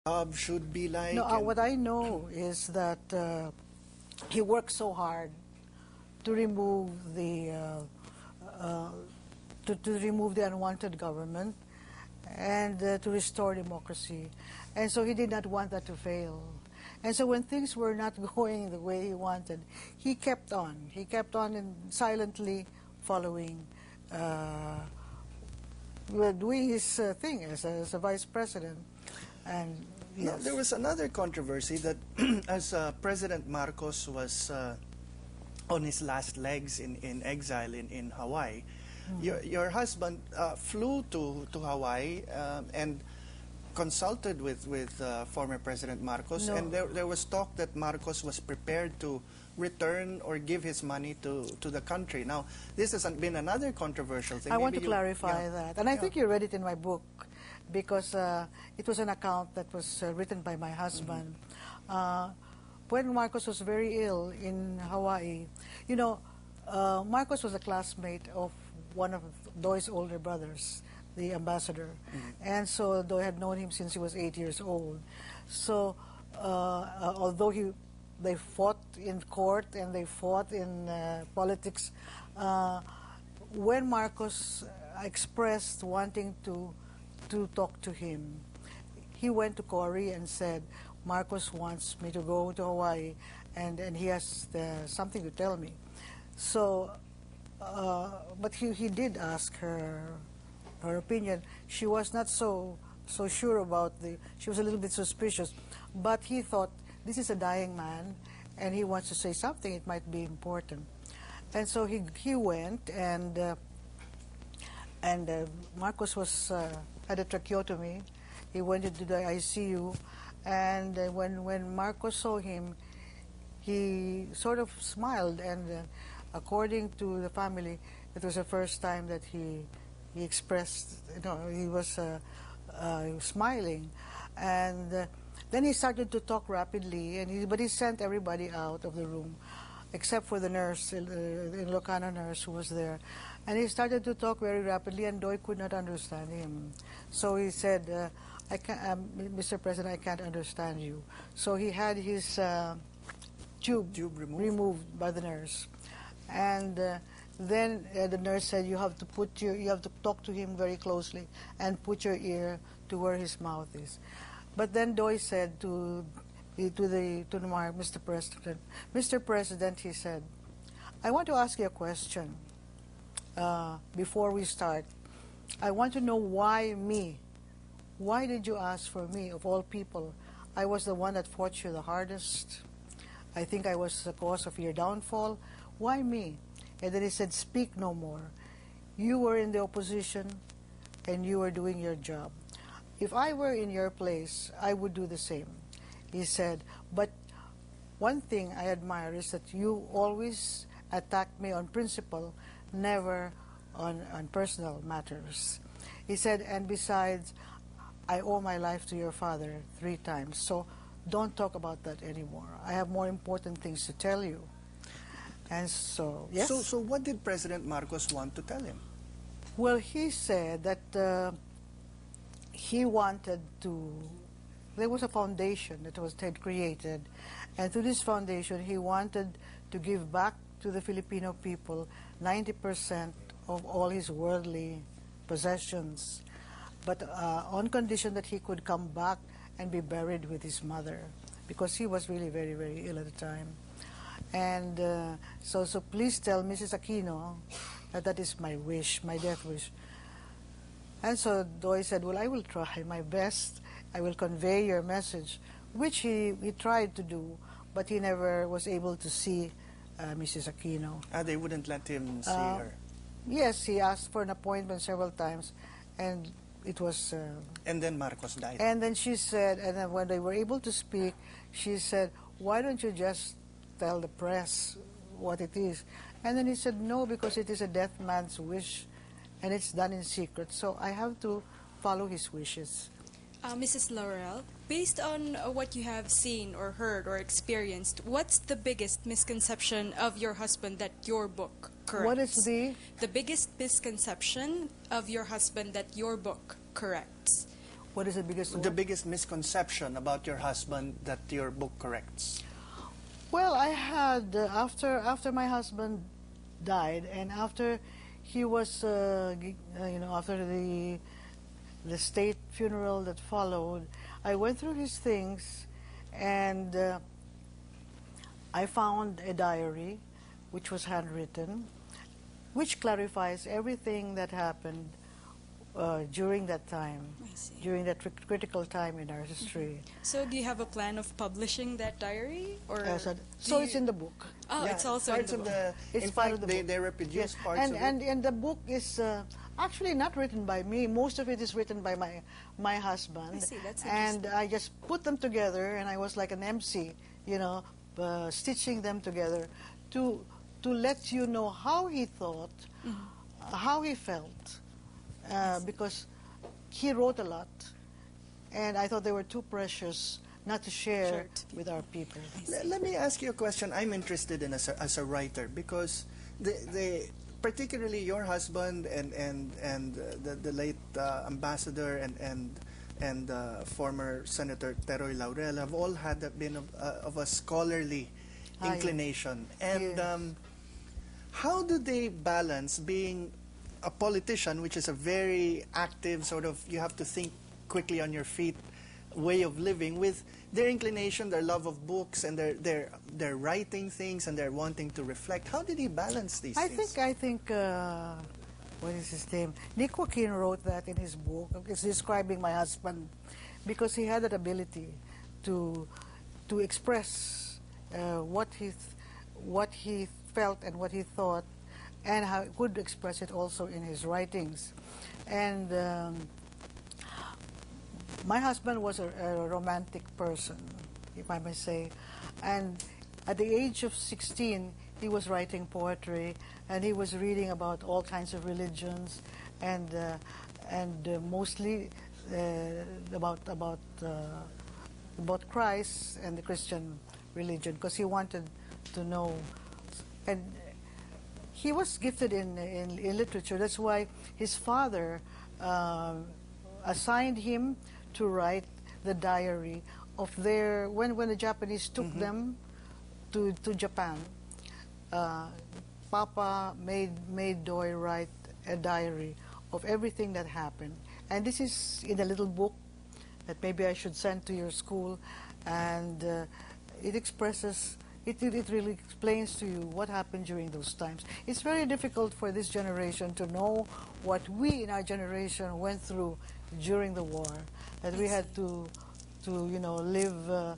job should be like? No, what I know is that he worked so hard to remove the remove the unwanted government and to restore democracy, and so he did not want that to fail. And so when things were not going the way he wanted, he kept on. He kept on and silently following, doing his thing as a vice president. And yes. Now, there was another controversy that as President Marcos was on his last legs in exile in Hawaii, your husband flew to Hawaii and consulted with former President Marcos, No. and there was talk that Marcos was prepared to return or give his money to the country. Now, this has been another controversial thing. I want Maybe to clarify that, and I think you read it in my book, because it was an account that was written by my husband. When Marcos was very ill in Hawaii, you know, Marcos was a classmate of one of Doy's older brothers, the ambassador. And so Doy had known him since he was 8 years old. So although they fought in court and they fought in politics, when Marcos expressed wanting to talk to him, he went to Cory and said, Marcos wants me to go to Hawaii, and he has something to tell me. So, but he did ask her opinion. She was not so sure about she was a little bit suspicious, but he thought, this is a dying man, and he wants to say something, it might be important. And so he went, and Marcos had a tracheotomy. He went into the ICU, and when Marcos saw him, he sort of smiled, and according to the family, it was the first time that he expressed, he was smiling. And then he started to talk rapidly, but he sent everybody out of the room, except for the nurse, the Ilocano nurse who was there. And he started to talk very rapidly, and Doy could not understand him. So he said, Mr. President, I can't understand you. So he had his tube removed by the nurse. And then the nurse said, you have to talk to him very closely and put your ear to where his mouth is. But then Doy said to Mr. President, Mr. President, he said, I want to ask you a question before we start. I want to know why me? Why did you ask for me, of all people? I was the one that fought you the hardest. I think I was the cause of your downfall. Why me? And then he said, speak no more. You were in the opposition, and you were doing your job. If I were in your place, I would do the same. He said, but one thing I admire is that you always attack me on principle, never on personal matters. He said, and besides, I owe my life to your father 3 times, so don't talk about that anymore. I have more important things to tell you. And so, yes? So what did President Marcos want to tell him? Well, he said that he wanted to, there was a foundation that was created, and through this foundation he wanted to give back to the Filipino people 90% of all his worldly possessions, but on condition that he could come back and be buried with his mother, because he was really very, very ill at the time. And so please tell Mrs. Aquino that is my wish, my death wish. And so Doy said, well, I will try my best. I will convey your message, which he tried to do, but he never was able to see Mrs. Aquino. They wouldn't let him see her? Yes, he asked for an appointment several times, and it was... and then Marcos died. And then she said, and then when they were able to speak, she said, why don't you just tell the press what it is? And then he said, no, because it is a deaf man's wish, and it's done in secret, so I have to follow his wishes. Mrs. Laurel, based on what you have seen or heard or experienced, what's the biggest misconception of your husband that your book corrects? What is the biggest misconception of your husband that your book corrects? What is the biggest the what? biggest misconception about your husband that your book corrects? Well, I had after my husband died, and after he was, after the state funeral that followed, I went through his things, and I found a diary, which was handwritten, which clarifies everything that happened during that time, I see. during that critical time in our history. So do you have a plan of publishing that diary? Or So it's in the book. Oh, Yeah, it's also in parts the of book. It's in part fact, of the book. they reproduce Yes. parts of it. And the book is actually not written by me. Most of it is written by my husband. I see, that's and I just put them together, and I was like an MC, stitching them together to let you know how he thought, how he felt, because he wrote a lot, and I thought they were too precious not to share with our people. Let me ask you a question I'm interested in as a writer, because particularly your husband and the late ambassador and former Senator Teroy Laurel have all had been of a scholarly inclination. And Yes. how do they balance being a politician, which is a very active sort of, you have to think quickly on your feet way of living, with their inclination, their love of books, and they're writing things, and they're wanting to reflect? How did he balance these things? I think what is his name? Nick Joaquin wrote that in his book. It's describing my husband, because he had that ability to express what he felt and what he thought, and how he could express it also in his writings. And my husband was a romantic person, if I may say, and at the age of 16, he was writing poetry, and he was reading about all kinds of religions, and mostly about Christ and the Christian religion, because he wanted to know. And he was gifted in literature. That's why his father assigned him to write the diary of when the Japanese took them to Japan. Papa made Doy write a diary of everything that happened, and this is in a little book that maybe I should send to your school, and it expresses. It really explains to you what happened during those times. It's very difficult for this generation to know what we in our generation went through during the war, that we had to live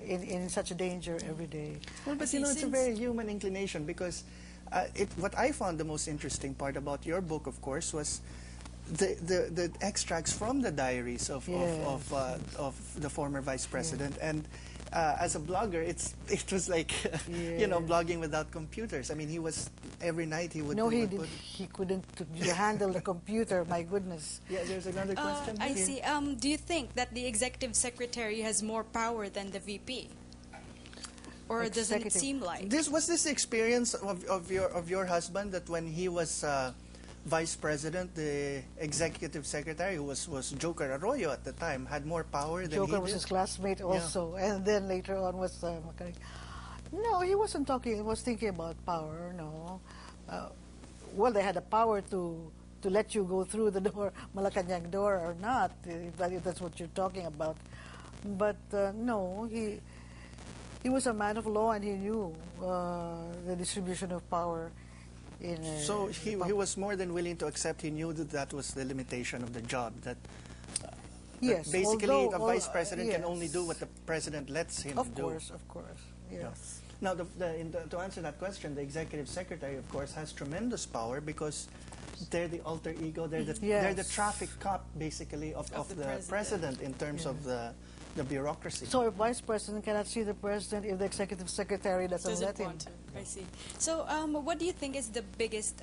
in such a danger every day. Well, but it's a very human inclination, because what I found the most interesting part about your book, of course, was the extracts from the diaries of the former vice president. And as a blogger, it was like blogging without computers. I mean, every night he would. No, he couldn't handle the computer. My goodness. Yeah, there's another question. I see. Do you think that the executive secretary has more power than the VP, or doesn't it seem like? Was this the experience of your husband, that when he was vice president, the executive secretary, who was Joker Arroyo at the time, had more power than he did? Joker was his classmate also, and then later on was Macarig. No, he wasn't talking. He was thinking about power. No, well, they had the power to let you go through the door, Malacanang door, or not. If that's what you're talking about. But no, he was a man of law, and he knew the distribution of power. So he was more than willing to accept. He knew that was the limitation of the job. That yes, basically although, a vice president yes. can only do what the president lets him do. Of course, yes. Yeah. Now, to answer that question, the executive secretary, of course, has tremendous power, because they're the alter ego. They're the traffic cop, basically, of the president in terms of the bureaucracy. So a vice president cannot see the president if the executive secretary doesn't let him. Want to. I see. So what do you think is the biggest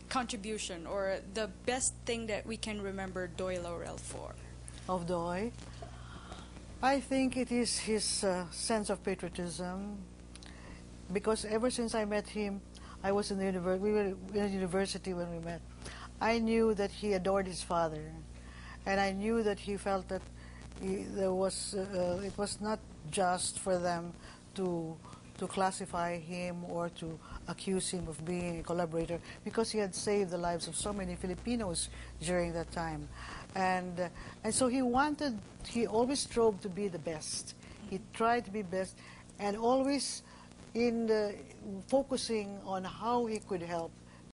contribution, or the best thing that we can remember Doy Laurel for? Of Doy? I think it is his sense of patriotism, because ever since I met him, I was in the we were in the university when we met. I knew that he adored his father, and I knew that he felt that it was not just for them to classify him or to accuse him of being a collaborator, because he had saved the lives of so many Filipinos during that time. And so he always strove to be the best. He tried to be best, and always focusing on how he could help